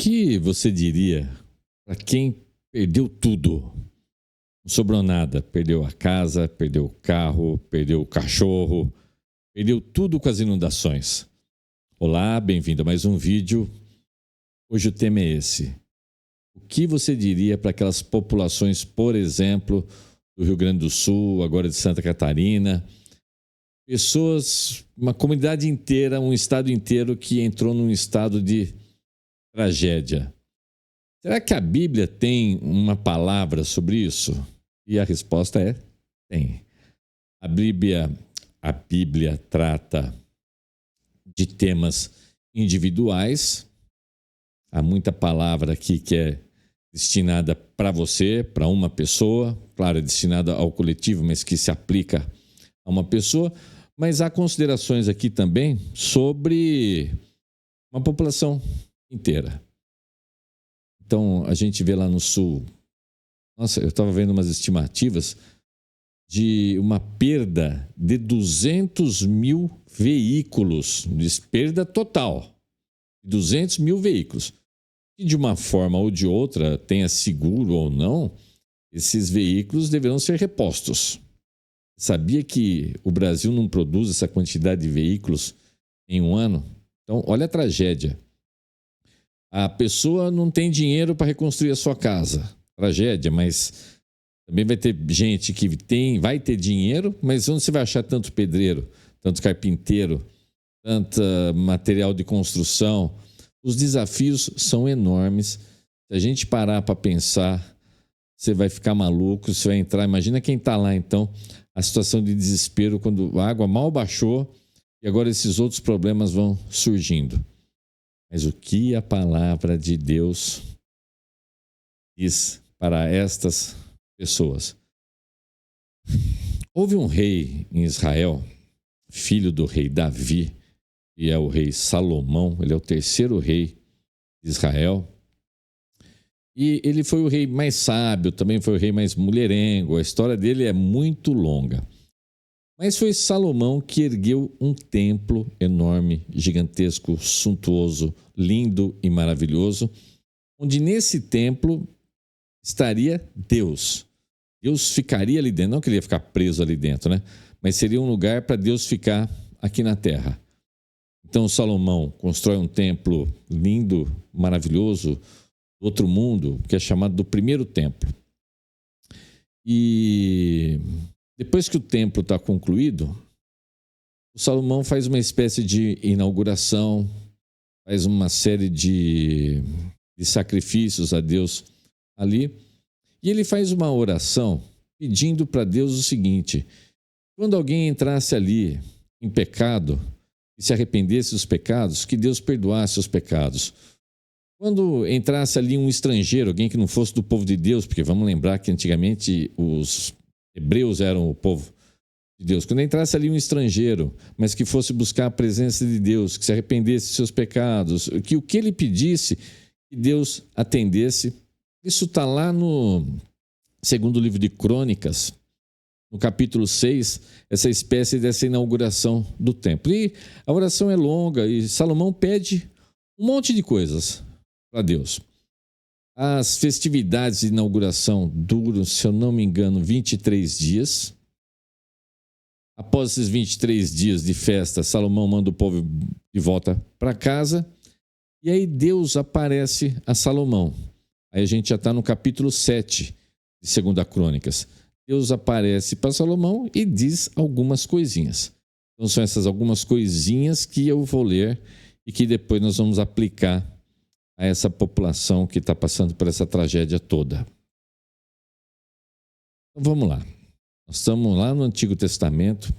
que você diria para quem perdeu tudo? Não sobrou nada. Perdeu a casa, perdeu o carro, perdeu o cachorro, perdeu tudo com as inundações. Olá, bem-vindo a mais um vídeo. Hoje o tema é esse. O que você diria para aquelas populações, por exemplo, do Rio Grande do Sul, agora de Santa Catarina? Pessoas, uma comunidade inteira, um estado inteiro que entrou num estado de tragédia. Será que a Bíblia tem uma palavra sobre isso? E a resposta é: tem. A Bíblia trata de temas individuais. Há muita palavra aqui que é destinada para você, para uma pessoa. Claro, é destinada ao coletivo, mas que se aplica a uma pessoa. Mas há considerações aqui também sobre uma população inteira. Então, a gente vê lá no sul, nossa, eu estava vendo umas estimativas de uma perda de 200 mil veículos, perda total, 200 mil veículos. E de uma forma ou de outra, tenha seguro ou não, esses veículos deverão ser repostos. Sabia que o Brasil não produz essa quantidade de veículos em um ano? Então, olha a tragédia. A pessoa não tem dinheiro para reconstruir a sua casa. Tragédia, mas também vai ter gente que vai ter dinheiro, mas onde você vai achar tanto pedreiro, tanto carpinteiro, tanto material de construção? Os desafios são enormes. Se a gente parar para pensar, você vai ficar maluco, você vai entrar. Imagina quem está lá, então, a situação de desespero quando a água mal baixou e agora esses outros problemas vão surgindo. Mas o que a palavra de Deus diz para estas pessoas? Houve um rei em Israel, filho do rei Davi, e é o rei Salomão. Ele é o terceiro rei de Israel. E ele foi o rei mais sábio, também foi o rei mais mulherengo. A história dele é muito longa. Mas foi Salomão que ergueu um templo enorme, gigantesco, suntuoso, lindo e maravilhoso, onde nesse templo estaria Deus. Deus ficaria ali dentro, não que ele ia ficar preso ali dentro, né? Mas seria um lugar para Deus ficar aqui na terra. Então Salomão constrói um templo lindo, maravilhoso, outro mundo, que é chamado do primeiro templo. E depois que o templo está concluído, o Salomão faz uma espécie de inauguração, faz uma série de sacrifícios a Deus ali, e ele faz uma oração pedindo para Deus o seguinte: quando alguém entrasse ali em pecado e se arrependesse dos pecados, que Deus perdoasse os pecados. Quando entrasse ali um estrangeiro, alguém que não fosse do povo de Deus, porque vamos lembrar que antigamente os hebreus eram o povo de Deus. Quando entrasse ali um estrangeiro, mas que fosse buscar a presença de Deus, que se arrependesse dos seus pecados, que o que ele pedisse, que Deus atendesse. Isso está lá no segundo livro de Crônicas, no capítulo 6, essa espécie dessa inauguração do templo. E a oração é longa e Salomão pede um monte de coisas para Deus. As festividades de inauguração duram, se eu não me engano, 23 dias. Após esses 23 dias de festa, Salomão manda o povo de volta para casa. E aí Deus aparece a Salomão. Aí a gente já está no capítulo 7 de 2 Crônicas. Deus aparece para Salomão e diz algumas coisinhas. Então são essas algumas coisinhas que eu vou ler e que depois nós vamos aplicar a essa população que está passando por essa tragédia toda. Então vamos lá. Nós estamos lá no Antigo Testamento.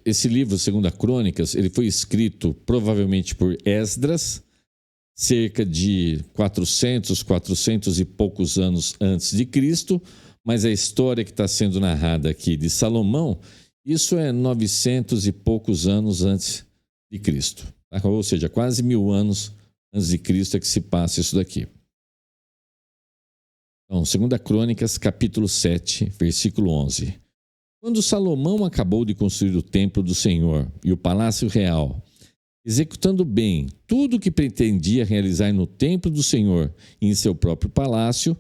Esse livro, 2 Crônicas, ele foi escrito provavelmente por Esdras, cerca de 400 e poucos anos antes de Cristo, mas a história que está sendo narrada aqui de Salomão, isso é 900 e poucos anos antes de Cristo. Ou seja, quase 1000 anos antes de Cristo é que se passa isso daqui. Então, 2 Crônicas, capítulo 7, versículo 11. Quando Salomão acabou de construir o templo do Senhor e o palácio real, executando bem tudo o que pretendia realizar no templo do Senhor e em seu próprio palácio,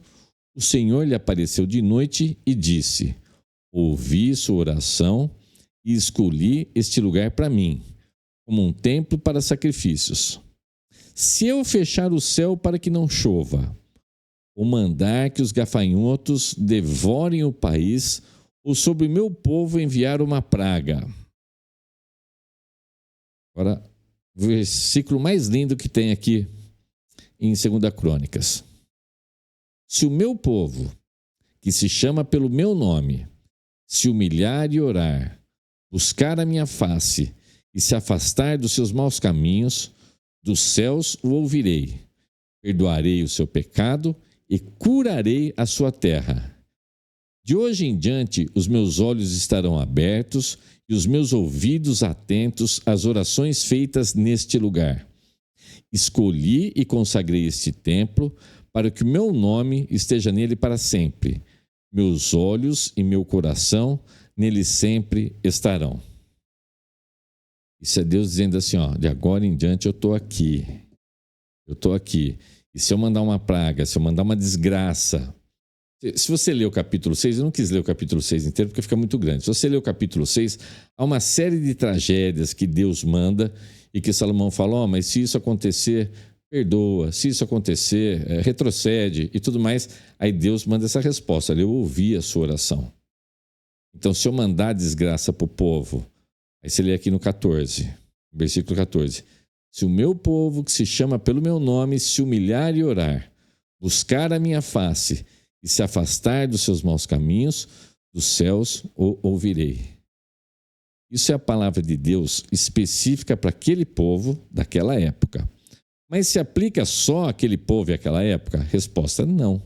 o Senhor lhe apareceu de noite e disse: ouvi sua oração e escolhi este lugar para mim, como um templo para sacrifícios. Se eu fechar o céu para que não chova, ou mandar que os gafanhotos devorem o país, ou sobre o meu povo enviar uma praga. Agora, o versículo mais lindo que tem aqui em 2 Crônicas. Se o meu povo, que se chama pelo meu nome, se humilhar e orar, buscar a minha face e se afastar dos seus maus caminhos, dos céus o ouvirei, perdoarei o seu pecado e curarei a sua terra. De hoje em diante, os meus olhos estarão abertos e os meus ouvidos atentos às orações feitas neste lugar. Escolhi e consagrei este templo para que o meu nome esteja nele para sempre. Meus olhos e meu coração nele sempre estarão. Isso é Deus dizendo assim, de agora em diante eu estou aqui. Eu estou aqui. E se eu mandar uma praga, se eu mandar uma desgraça... Se você ler o capítulo 6, eu não quis ler o capítulo 6 inteiro porque fica muito grande. Se você ler o capítulo 6, há uma série de tragédias que Deus manda e que Salomão fala, mas se isso acontecer, perdoa. Se isso acontecer, retrocede e tudo mais. Aí Deus manda essa resposta. Eu ouvi a sua oração. Então, se eu mandar desgraça para o povo, aí você lê aqui no 14, versículo 14. Se o meu povo, que se chama pelo meu nome, se humilhar e orar, buscar a minha face e se afastar dos seus maus caminhos, dos céus o ouvirei. Isso é a palavra de Deus específica para aquele povo daquela época. Mas se aplica só àquele povo e àquela época? Resposta: não.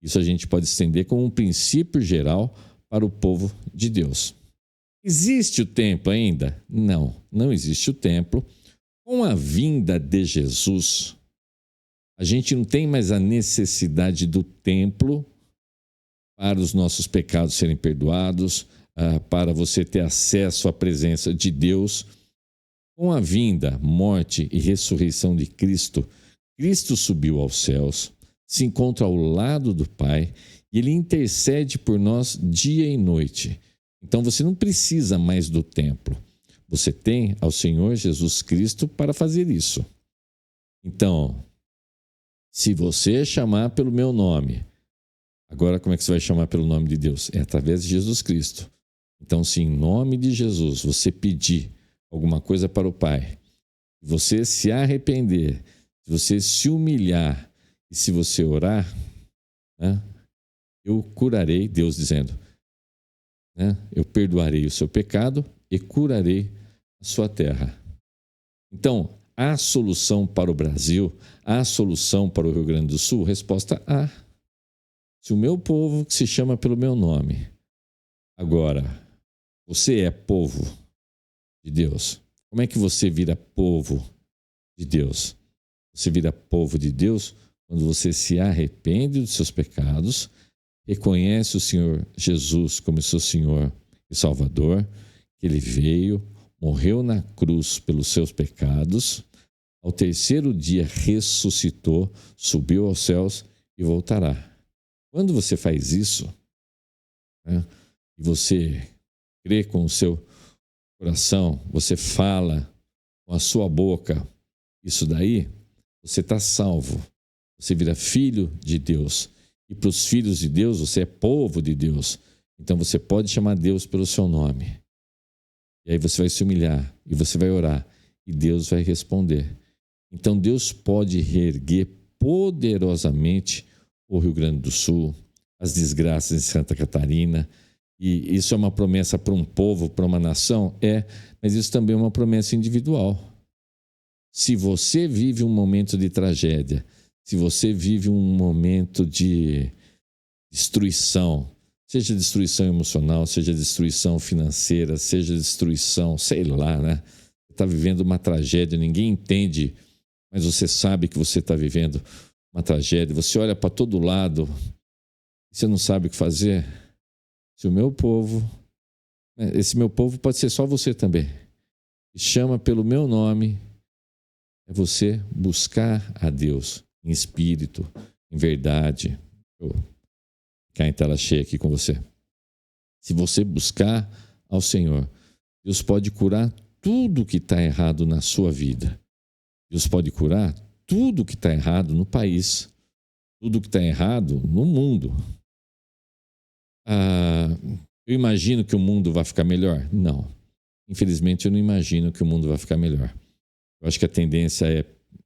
Isso a gente pode estender como um princípio geral para o povo de Deus. Existe o templo ainda? Não, não existe o templo. Com a vinda de Jesus, a gente não tem mais a necessidade do templo para os nossos pecados serem perdoados, para você ter acesso à presença de Deus. Com a vinda, morte e ressurreição de Cristo, Cristo subiu aos céus, se encontra ao lado do Pai e Ele intercede por nós dia e noite. Então você não precisa mais do templo. Você tem ao Senhor Jesus Cristo para fazer isso. Então, se você chamar pelo meu nome, agora como é que você vai chamar pelo nome de Deus? É através de Jesus Cristo. Então, se em nome de Jesus você pedir alguma coisa para o Pai, você se arrepender, se você se humilhar e se você orar, eu curarei, Deus dizendo, eu perdoarei o seu pecado e curarei a sua terra. Então, há solução para o Brasil? Há solução para o Rio Grande do Sul? Resposta: há. Se o meu povo, que se chama pelo meu nome. Agora, você é povo de Deus. Como é que você vira povo de Deus? Você vira povo de Deus quando você se arrepende dos seus pecados, reconhece o Senhor Jesus como seu Senhor e Salvador, que Ele veio, morreu na cruz pelos seus pecados, ao terceiro dia ressuscitou, subiu aos céus e voltará. Quando você faz isso, e você crê com o seu coração, você fala com a sua boca, isso daí, você está salvo. Você vira filho de Deus. E para os filhos de Deus, você é povo de Deus. Então você pode chamar Deus pelo seu nome. E aí você vai se humilhar e você vai orar e Deus vai responder. Então Deus pode reerguer poderosamente o Rio Grande do Sul, as desgraças em Santa Catarina. E isso é uma promessa para um povo, para uma nação? Mas isso também é uma promessa individual. Se você vive um momento de tragédia, se você vive um momento de destruição, seja destruição emocional, seja destruição financeira, seja destruição, sei lá, Você está vivendo uma tragédia, ninguém entende, mas você sabe que você está vivendo uma tragédia. Você olha para todo lado, você não sabe o que fazer. Se o meu povo, esse meu povo pode ser só você também, chama pelo meu nome É você buscar a Deus em espírito, em verdade. Vou ficar em tela cheia aqui com você. Se você buscar ao Senhor, Deus pode curar tudo que está errado na sua vida. Deus pode curar tudo que está errado no país, tudo que está errado no mundo. Eu imagino que o mundo vai ficar melhor? Não. Infelizmente, eu não imagino que o mundo vai ficar melhor. Eu acho que a tendência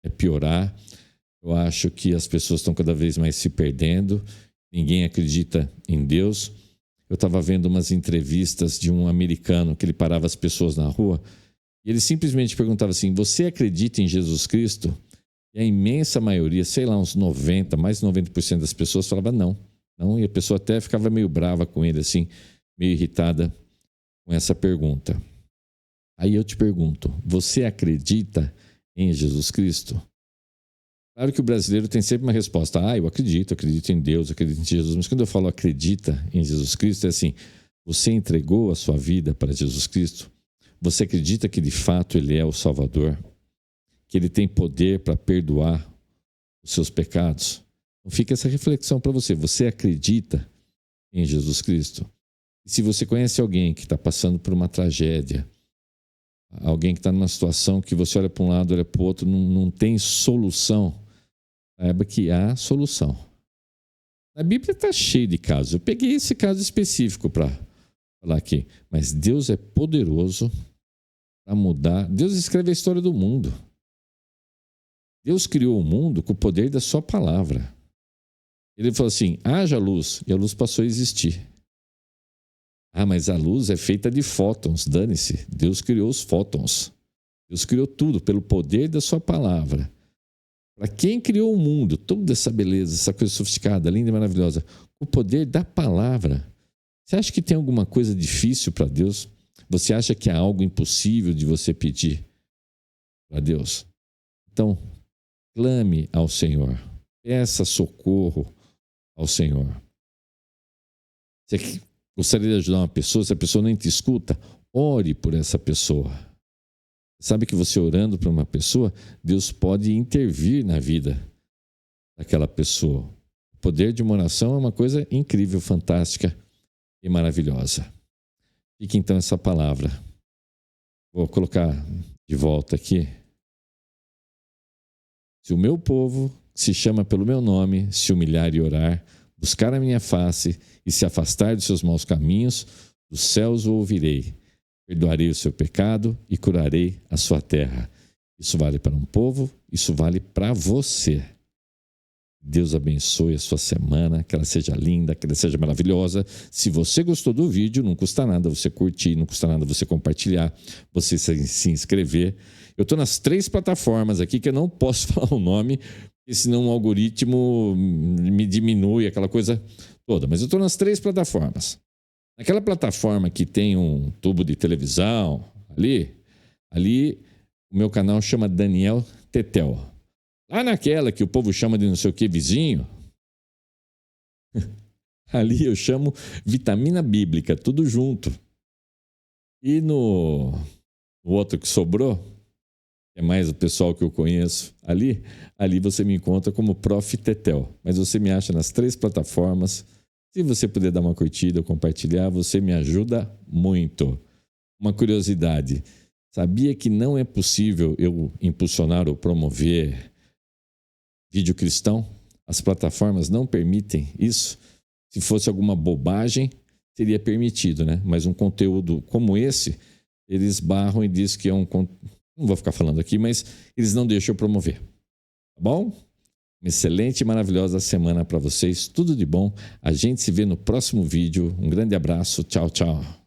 é piorar. Eu acho que as pessoas estão cada vez mais se perdendo. Ninguém acredita em Deus. Eu estava vendo umas entrevistas de um americano que ele parava as pessoas na rua e ele simplesmente perguntava assim: você acredita em Jesus Cristo? E a imensa maioria, sei lá, uns 90%, mais de 90% das pessoas falava não. Não, e a pessoa até ficava meio brava com ele, assim, meio irritada com essa pergunta. Aí eu te pergunto, você acredita em Jesus Cristo? Claro que o brasileiro tem sempre uma resposta. Eu acredito em Deus, acredito em Jesus. Mas quando eu falo acredita em Jesus Cristo, é assim, você entregou a sua vida para Jesus Cristo? Você acredita que de fato Ele é o Salvador? Que Ele tem poder para perdoar os seus pecados? Então fica essa reflexão para você. Você acredita em Jesus Cristo? E se você conhece alguém que está passando por uma tragédia, alguém que está numa situação que você olha para um lado, olha para o outro, não tem solução, saiba que há solução. A Bíblia está cheia de casos. Eu peguei esse caso específico para falar aqui. Mas Deus é poderoso para mudar. Deus escreve a história do mundo. Deus criou o mundo com o poder da sua palavra. Ele falou assim, haja luz, e a luz passou a existir. Mas a luz é feita de fótons, dane-se. Deus criou os fótons. Deus criou tudo pelo poder da sua palavra. Para quem criou o mundo, toda essa beleza, essa coisa sofisticada, linda e maravilhosa, o poder da palavra. Você acha que tem alguma coisa difícil para Deus? Você acha que há algo impossível de você pedir para Deus? Então, clame ao Senhor. Peça socorro ao Senhor. Você gostaria de ajudar uma pessoa, se a pessoa nem te escuta, ore por essa pessoa. Sabe que você orando por uma pessoa, Deus pode intervir na vida daquela pessoa. O poder de uma oração é uma coisa incrível, fantástica e maravilhosa. Fique então essa palavra. Vou colocar de volta aqui. Se o meu povo, que se chama pelo meu nome, se humilhar e orar, buscar a minha face e se afastar dos seus maus caminhos, dos céus o ouvirei. Perdoarei o seu pecado e curarei a sua terra. Isso vale para um povo, isso vale para você. Deus abençoe a sua semana, que ela seja linda, que ela seja maravilhosa. Se você gostou do vídeo, não custa nada você curtir, não custa nada você compartilhar, você se inscrever. Eu estou nas 3 plataformas aqui que eu não posso falar o nome, porque senão o algoritmo me diminui, aquela coisa toda. Mas eu estou nas 3 plataformas. Naquela plataforma que tem um tubo de televisão, ali o meu canal chama Daniel Tetel. Lá naquela que o povo chama de não sei o que vizinho, ali eu chamo Vitamina Bíblica, tudo junto. E no outro que sobrou, que é mais o pessoal que eu conheço, ali você me encontra como Prof. Tetel. Mas você me acha nas 3 plataformas. Se você puder dar uma curtida ou compartilhar, você me ajuda muito. Uma curiosidade, sabia que não é possível eu impulsionar ou promover vídeo cristão? As plataformas não permitem isso. Se fosse alguma bobagem, seria permitido, né? Mas um conteúdo como esse, eles barram e dizem que é um... Não vou ficar falando aqui, mas eles não deixam eu promover. Tá bom? Uma excelente e maravilhosa semana para vocês. Tudo de bom. A gente se vê no próximo vídeo. Um grande abraço. Tchau, tchau.